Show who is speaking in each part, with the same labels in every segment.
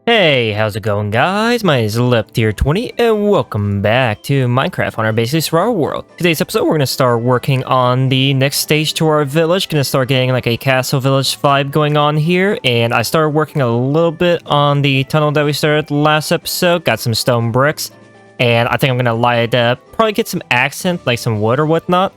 Speaker 1: Hey, how's it going, guys? My name is LepTier20 and welcome back to Minecraft on our basically survival world. Today's episode, we're going to start working on the next stage to our village. Going to start getting like a castle village vibe going on here, and I started working a little bit on the tunnel that we started last episode. Got some stone bricks, and I think I'm going to light it up. Probably get some accent, like some wood or whatnot,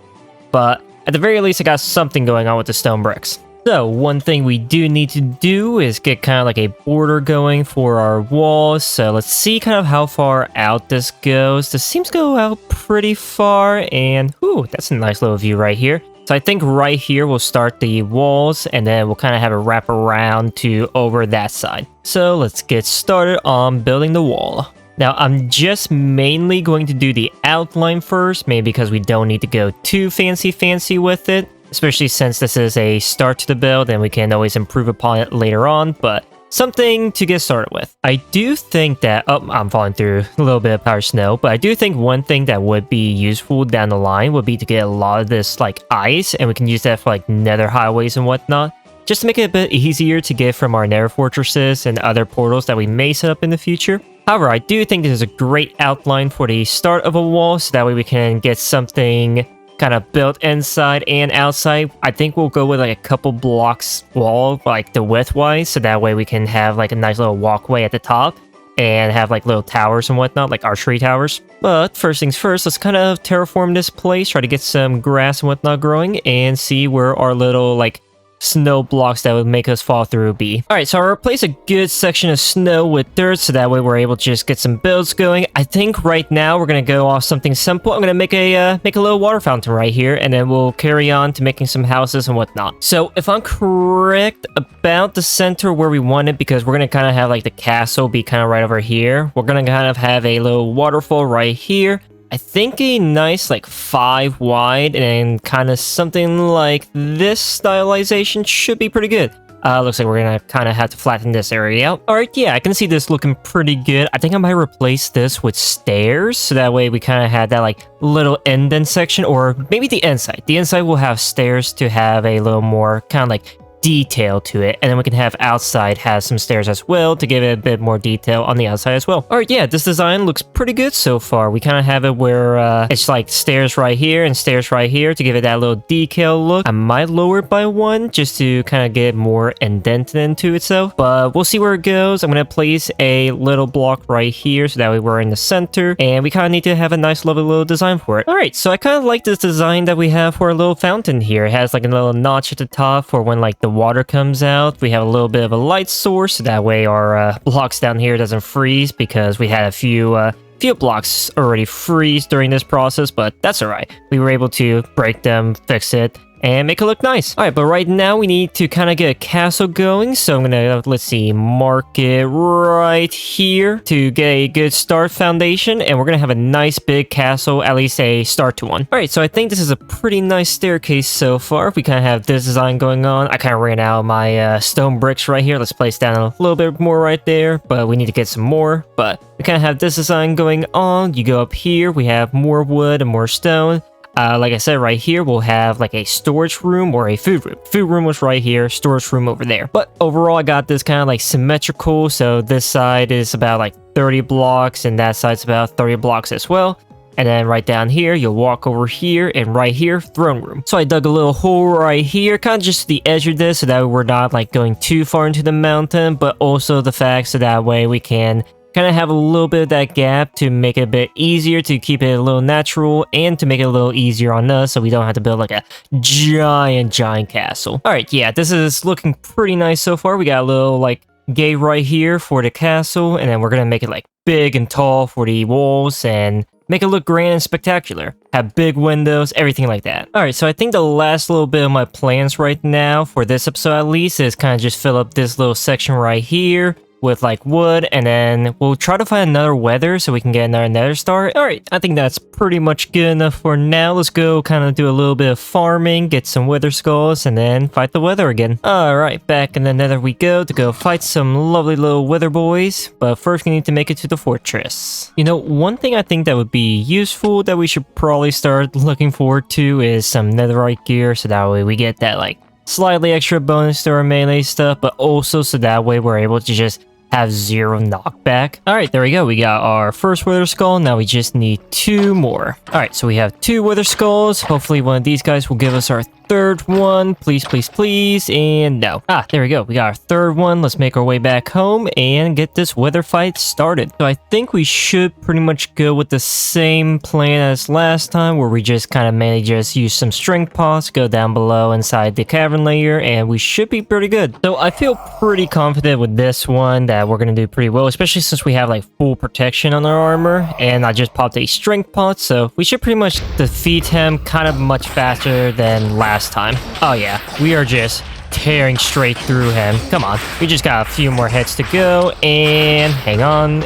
Speaker 1: but at the very least, I got something going on with the stone bricks. So, one thing we do need to do is get kind of like a border going for our walls. So, let's see kind of how far out this goes. This seems to go out pretty far, and ooh, that's a nice little view right here. So, I think right here we'll start the walls, and then we'll kind of have a wrap around to over that side. So, let's get started on building the wall. Now, I'm just mainly going to do the outline first, maybe because we don't need to go too fancy with it. Especially since this is a start to the build and we can always improve upon it later on, but something to get started with. I do think that, oh, I'm falling through a little bit of powdered snow, but I do think one thing that would be useful down the line would be to get a lot of this like ice, and we can use that for like nether highways and whatnot, just to make it a bit easier to get from our nether fortresses and other portals that we may set up in the future. However, I do think this is a great outline for the start of a wall, so that way we can get something kind of built inside and outside. I think we'll go with like a couple blocks wall, like the width wise, so that way we can have like a nice little walkway at the top and have like little towers and whatnot, like archery towers. But first things first, let's kind of terraform this place, try to get some grass and whatnot growing, and see where our little like snow blocks that would make us fall through be. Alright, so I'll replace a good section of snow with dirt, so that way we're able to just get some builds going. I think right now we're gonna go off something simple. I'm gonna make a little water fountain right here, and then we'll carry on to making some houses and whatnot. So if I'm correct about the center where we want it, because we're gonna kind of have like the castle be kind of right over here, we're gonna kind of have a little waterfall right here. I think a nice like 5 wide and kind of something like this stylization should be pretty good. Looks like we're gonna kind of have to flatten this area out. Alright, yeah, I can see this looking pretty good. I think I might replace this with stairs, so that way we kind of had that like little indent section, or maybe the inside. The inside will have stairs to have a little more kind of like detail to it, and then we can have outside has some stairs as well to give it a bit more detail on the outside as well. Alright, yeah, this design looks pretty good so far. We kind of have it where it's like stairs right here and stairs right here to give it that little decal look. I might lower it by 1 just to kind of get more indented into itself, but we'll see where it goes. I'm gonna place a little block right here so that way we're in the center, and we kind of need to have a nice lovely little design for it. Alright, so I kind of like this design that we have for a little fountain here. It has like a little notch at the top for when like the water comes out. We have a little bit of a light source, so that way our blocks down here doesn't freeze, because we had a few blocks already freeze during this process, but that's alright. We were able to break them, fix it, and make it look nice. Alright, but right now we need to kind of get a castle going, so I'm gonna, let's see, mark it right here to get a good start foundation, and we're gonna have a nice big castle, at least a start to one. Alright, so I think this is a pretty nice staircase so far. We kind of have this design going on. I kind of ran out of my stone bricks right here. Let's place down a little bit more right there, but we need to get some more. But we kind of have this design going on. You go up here, we have more wood and more stone. Like I said, right here, we'll have like a storage room or a food room. Food room was right here, storage room over there. But overall, I got this kind of like symmetrical. So this side is about like 30 blocks and that side's about 30 blocks as well. And then right down here, you'll walk over here, and right here, throne room. So I dug a little hole right here, kind of just to the edge of this, so that we're not like going too far into the mountain, but also the fact so that way we can kind of have a little bit of that gap to make it a bit easier, to keep it a little natural, and to make it a little easier on us so we don't have to build like a giant castle. Alright, yeah, this is looking pretty nice so far. We got a little like gate right here for the castle, and then we're gonna make it like big and tall for the walls and make it look grand and spectacular. Have big windows, everything like that. Alright, so I think the last little bit of my plans right now, for this episode at least, is kind of just fill up this little section right here with like wood, and then we'll try to find another weather so we can get another nether star. Alright, I think that's pretty much good enough for now. Let's go kind of do a little bit of farming, get some wither skulls, and then fight the weather again. Alright, back in the nether we go to go fight some lovely little wither boys, but first we need to make it to the fortress. You know, one thing I think that would be useful that we should probably start looking forward to is some netherite gear, so that way we get that like slightly extra bonus to our melee stuff, but also so that way we're able to just have 0 knockback. Alright, there we go. We got our first Wither Skull. Now we just need 2 more. Alright, so we have 2 Wither Skulls. Hopefully one of these guys will give us our third one. Please, please, please. And no. Ah, there we go. We got our third one. Let's make our way back home and get this Wither fight started. So I think we should pretty much go with the same plan as last time, where we just kind of mainly just use some strength pots, go down below inside the cavern layer, and we should be pretty good. So I feel pretty confident with this one that we're going to do pretty well, especially since we have like full protection on our armor, and I just popped a strength pot, so we should pretty much defeat him kind of much faster than last time. Oh yeah, we are just tearing straight through him. Come on, we just got a few more hits to go, and hang on,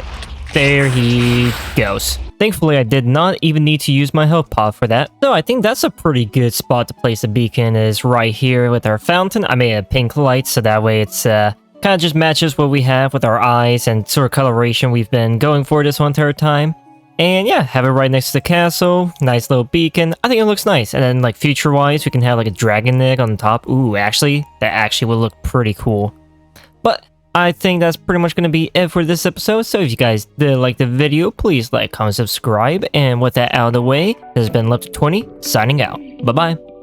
Speaker 1: there he goes. Thankfully, I did not even need to use my health pot for that. So I think that's a pretty good spot to place the beacon, is right here with our fountain. I made a pink light, so that way it's kind of just matches what we have with our eyes and sort of coloration we've been going for this whole entire time. And yeah, have it right next to the castle. Nice little beacon. I think it looks nice. And then like future-wise, we can have like a dragon egg on the top. Ooh, actually, that actually would look pretty cool. But I think that's pretty much going to be it for this episode. So if you guys did like the video, please like, comment, subscribe. And with that out of the way, this has been Lefty20 signing out. Bye-bye.